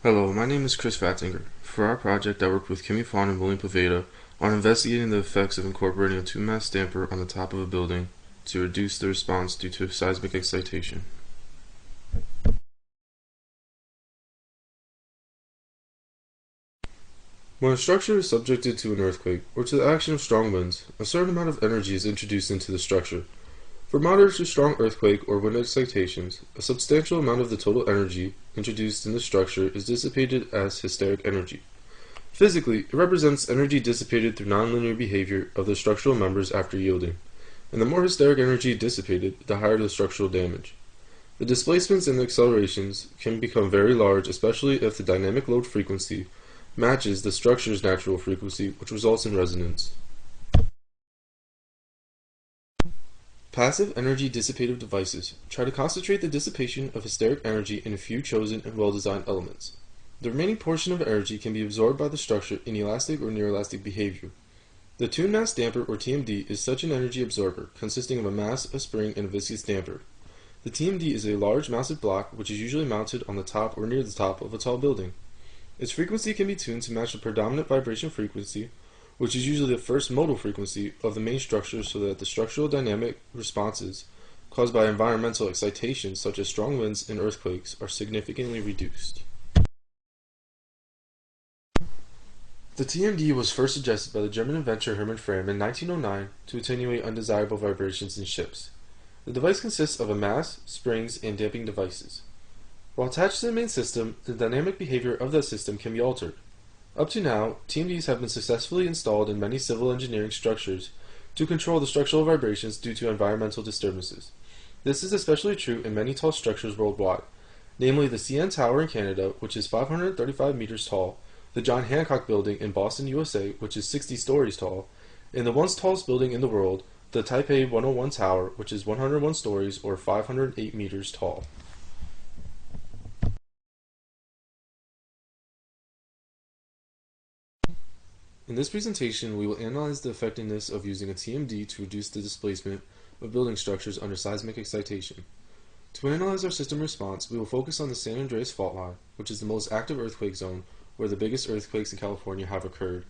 Hello, my name is Chris Fattinger. For our project, I worked with Kimmy Fawn and William Poveda on investigating the effects of incorporating a two-mass damper on the top of a building to reduce the response due to seismic excitation. When a structure is subjected to an earthquake or to the action of strong winds, a certain amount of energy is introduced into the structure. For moderate to strong earthquake or wind excitations, a substantial amount of the total energy introduced in the structure is dissipated as hysteric energy. Physically, it represents energy dissipated through nonlinear behavior of the structural members after yielding, and the more hysteric energy dissipated, the higher the structural damage. The displacements and the accelerations can become very large, especially if the dynamic load frequency matches the structure's natural frequency, which results in resonance. Passive energy dissipative devices try to concentrate the dissipation of hysteric energy in a few chosen and well-designed elements. The remaining portion of energy can be absorbed by the structure in elastic or near-elastic behavior. The tuned mass damper, or TMD, is such an energy absorber, consisting of a mass, a spring, and a viscous damper. The TMD is a large, massive block which is usually mounted on the top or near the top of a tall building. Its frequency can be tuned to match the predominant vibration frequency, which is usually the first modal frequency of the main structure, so that the structural dynamic responses caused by environmental excitations such as strong winds and earthquakes are significantly reduced. The TMD was first suggested by the German inventor Hermann Frahm in 1909 to attenuate undesirable vibrations in ships. The device consists of a mass, springs, and damping devices. While attached to the main system, the dynamic behavior of that system can be altered. Up to now, TMDs have been successfully installed in many civil engineering structures to control the structural vibrations due to environmental disturbances. This is especially true in many tall structures worldwide, namely the CN Tower in Canada, which is 535 meters tall, the John Hancock Building in Boston, USA, which is 60 stories tall, and the once tallest building in the world, the Taipei 101 Tower, which is 101 stories or 508 meters tall. In this presentation, we will analyze the effectiveness of using a TMD to reduce the displacement of building structures under seismic excitation. To analyze our system response, we will focus on the San Andreas fault line, which is the most active earthquake zone where the biggest earthquakes in California have occurred.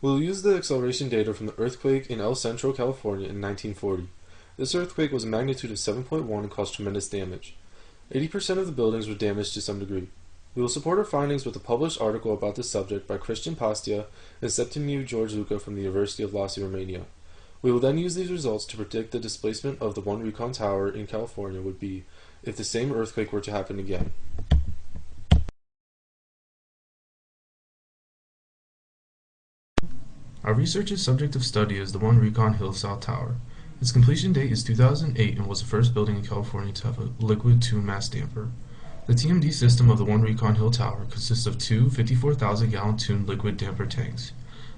We will use the acceleration data from the earthquake in El Centro, California in 1940. This earthquake was a magnitude of 7.1 and caused tremendous damage. 80% of the buildings were damaged to some degree. We will support our findings with a published article about this subject by Cristian Pastia and Septimiu George Luca from the University of Iași, Romania. We will then use these results to predict the displacement of the one Recon Tower in California would be if the same earthquake were to happen again. Our research's subject of study is the One Recon Hill South Tower. Its completion date is 2008 and was the first building in California to have a liquid two-mass damper. The TMD system of the One Recon Hill Tower consists of two 54,000-gallon tuned liquid damper tanks.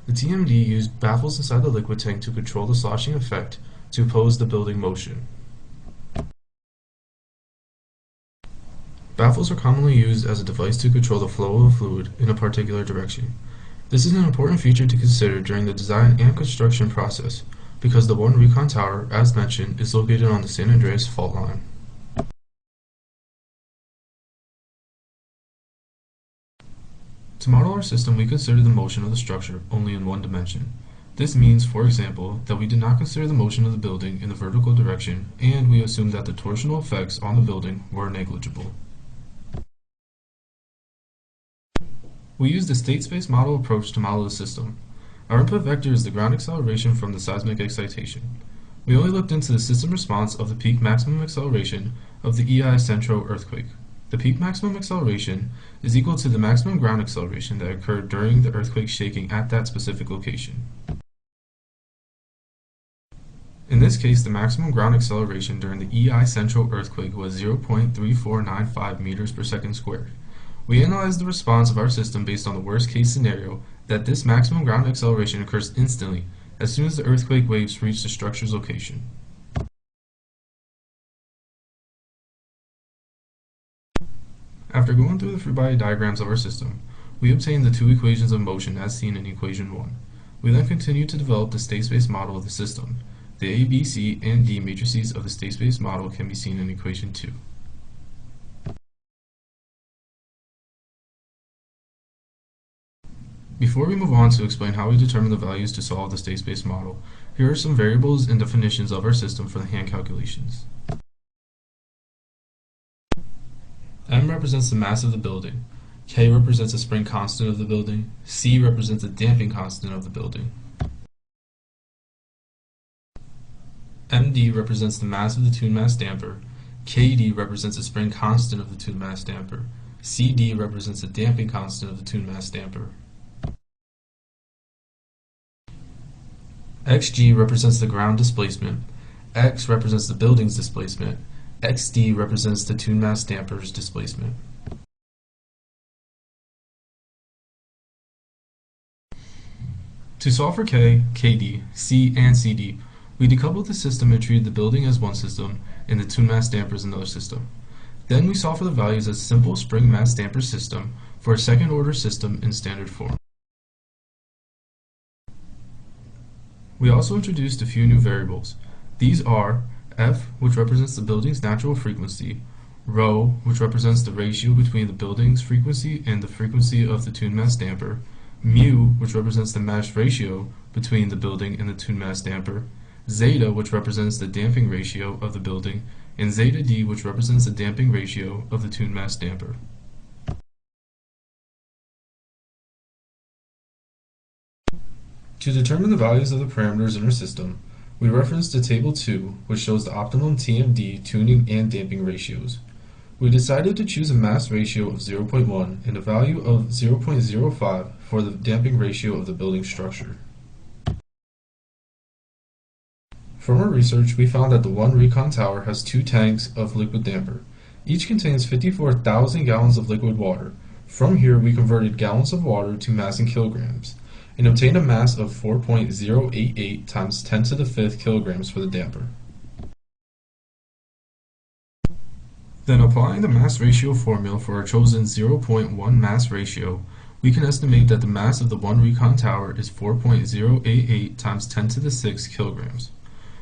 The TMD used baffles inside the liquid tank to control the sloshing effect to oppose the building motion. Baffles are commonly used as a device to control the flow of fluid in a particular direction. This is an important feature to consider during the design and construction process, because the One Recon Tower, as mentioned, is located on the San Andreas fault line. To model our system, we consider the motion of the structure only in one dimension. This means, for example, that we did not consider the motion of the building in the vertical direction, and we assume that the torsional effects on the building were negligible. We used a state space model approach to model the system. Our input vector is the ground acceleration from the seismic excitation. We only looked into the system response of the peak maximum acceleration of the El Centro earthquake. The peak maximum acceleration is equal to the maximum ground acceleration that occurred during the earthquake shaking at that specific location. In this case, the maximum ground acceleration during the El Centro earthquake was 0.3495 meters per second squared. We analyzed the response of our system based on the worst case scenario that this maximum ground acceleration occurs instantly as soon as the earthquake waves reach the structure's location. After going through the free body diagrams of our system, we obtained the two equations of motion as seen in equation 1. We then continued to develop the state space model of the system. The A, B, C, and D matrices of the state space model can be seen in equation 2. Before we move on to explain how we determine the values to solve the state space model, here are some variables and definitions of our system for the hand calculations. M represents the mass of the building, K represents the spring constant of the building, C represents the damping constant of the building. MD represents the mass of the tuned mass damper, KD represents the spring constant of the tuned mass damper, CD represents the damping constant of the tuned mass damper. XG represents the ground displacement, X represents the building's displacement, XD represents the tuned mass damper's displacement. To solve for K, KD, C, and CD, we decoupled the system and treated the building as one system and the tuned mass damper as another system. Then we solved for the values as simple spring mass damper system for a second order system in standard form. We also introduced a few new variables. These are F, which represents the building's natural frequency, rho, which represents the ratio between the building's frequency and the frequency of the tuned mass damper, mu, which represents the mass ratio between the building and the tuned mass damper, zeta, which represents the damping ratio of the building, and zeta d, which represents the damping ratio of the tuned mass damper. To determine the values of the parameters in our system, we reference to Table 2, which shows the optimum TMD tuning and damping ratios. We decided to choose a mass ratio of 0.1 and a value of 0.05 for the damping ratio of the building structure. From our research, we found that the one recon tower has 2 tanks of liquid damper. Each contains 54,000 gallons of liquid water. From here, we converted gallons of water to mass in kilograms and obtained a mass of 4.088 times 10 to the 5th kilograms for the damper. Then applying the mass ratio formula for our chosen 0.1 mass ratio, we can estimate that the mass of the one recon tower is 4.088 times 10 to the 6th kilograms.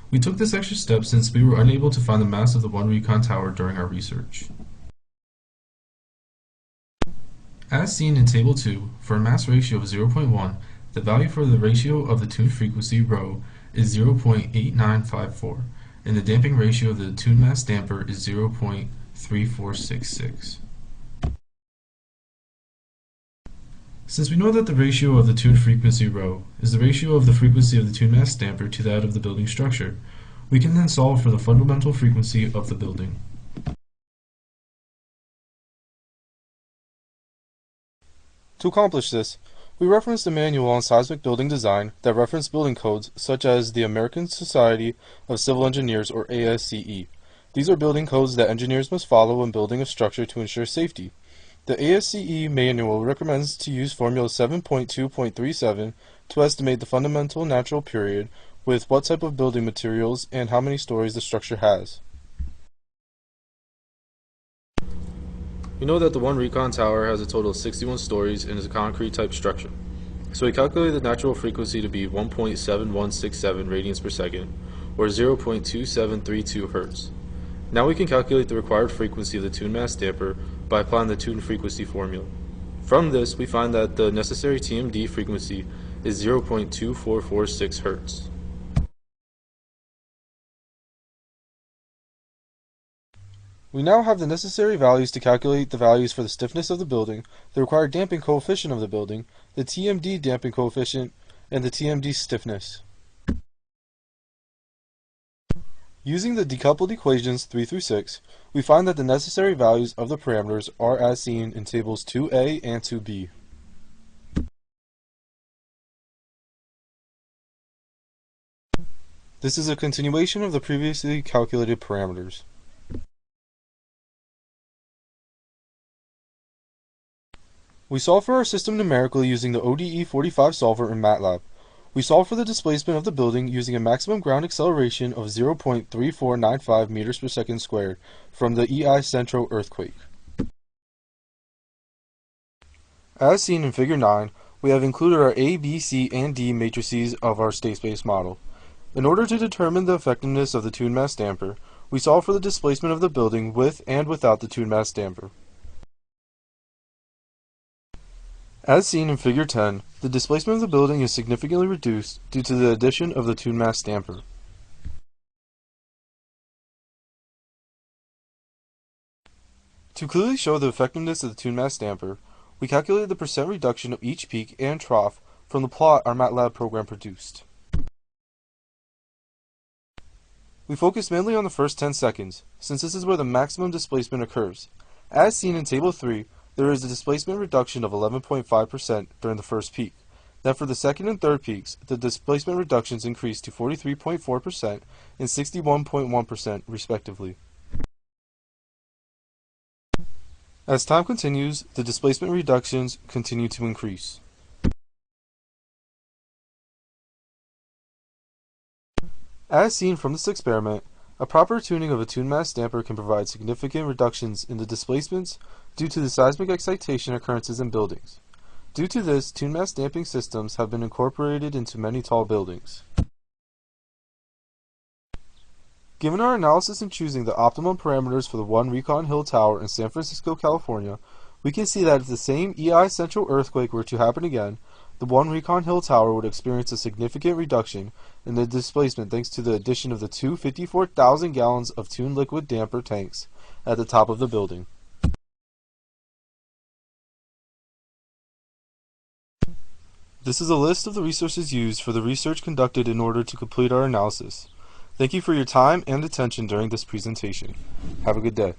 We took this extra step since we were unable to find the mass of the one recon tower during our research. As seen in Table 2, for a mass ratio of 0.1, the value for the ratio of the tuned frequency rho is 0.8954, and the damping ratio of the tuned mass damper is 0.3466. Since we know that the ratio of the tuned frequency rho is the ratio of the frequency of the tuned mass damper to that of the building structure, we can then solve for the fundamental frequency of the building. To accomplish this, we referenced a manual on seismic building design that referenced building codes such as the American Society of Civil Engineers, or ASCE. These are building codes that engineers must follow when building a structure to ensure safety. The ASCE manual recommends to use Formula 7.2.37 to estimate the fundamental natural period with what type of building materials and how many stories the structure has. We know that the one recon tower has a total of 61 stories and is a concrete type structure. So we calculated the natural frequency to be 1.7167 radians per second, or 0.2732 hertz. Now we can calculate the required frequency of the tuned mass damper by applying the tuned frequency formula. From this, we find that the necessary TMD frequency is 0.2446 hertz. We now have the necessary values to calculate the values for the stiffness of the building, the required damping coefficient of the building, the TMD damping coefficient, and the TMD stiffness. Using the decoupled equations 3 through 6, we find that the necessary values of the parameters are as seen in tables 2A and 2B. This is a continuation of the previously calculated parameters. We solve for our system numerically using the ODE 45 solver in MATLAB. We solve for the displacement of the building using a maximum ground acceleration of 0.3495 meters per second squared from the EI Centro earthquake. As seen in Figure 9, we have included our A, B, C, and D matrices of our state space model. In order to determine the effectiveness of the tuned mass damper, we solve for the displacement of the building with and without the tuned mass damper. As seen in Figure 10, the displacement of the building is significantly reduced due to the addition of the tuned mass damper. To clearly show the effectiveness of the tuned mass damper, we calculated the percent reduction of each peak and trough from the plot our MATLAB program produced. We focused mainly on the first 10 seconds, since this is where the maximum displacement occurs. As seen in Table 3, there is a displacement reduction of 11.5% during the first peak. Then for the second and third peaks, the displacement reductions increased to 43.4% and 61.1% respectively. As time continues, the displacement reductions continue to increase. As seen from this experiment, a proper tuning of a tuned mass damper can provide significant reductions in the displacements due to the seismic excitation occurrences in buildings. Due to this, tuned mass damping systems have been incorporated into many tall buildings. Given our analysis in choosing the optimum parameters for the One Recon Hill Tower in San Francisco, California, we can see that if the same EI central earthquake were to happen again, the One Recon Hill Tower would experience a significant reduction in the displacement thanks to the addition of the two 54,000 gallons of tuned liquid damper tanks at the top of the building. This is a list of the resources used for the research conducted in order to complete our analysis. Thank you for your time and attention during this presentation. Have a good day.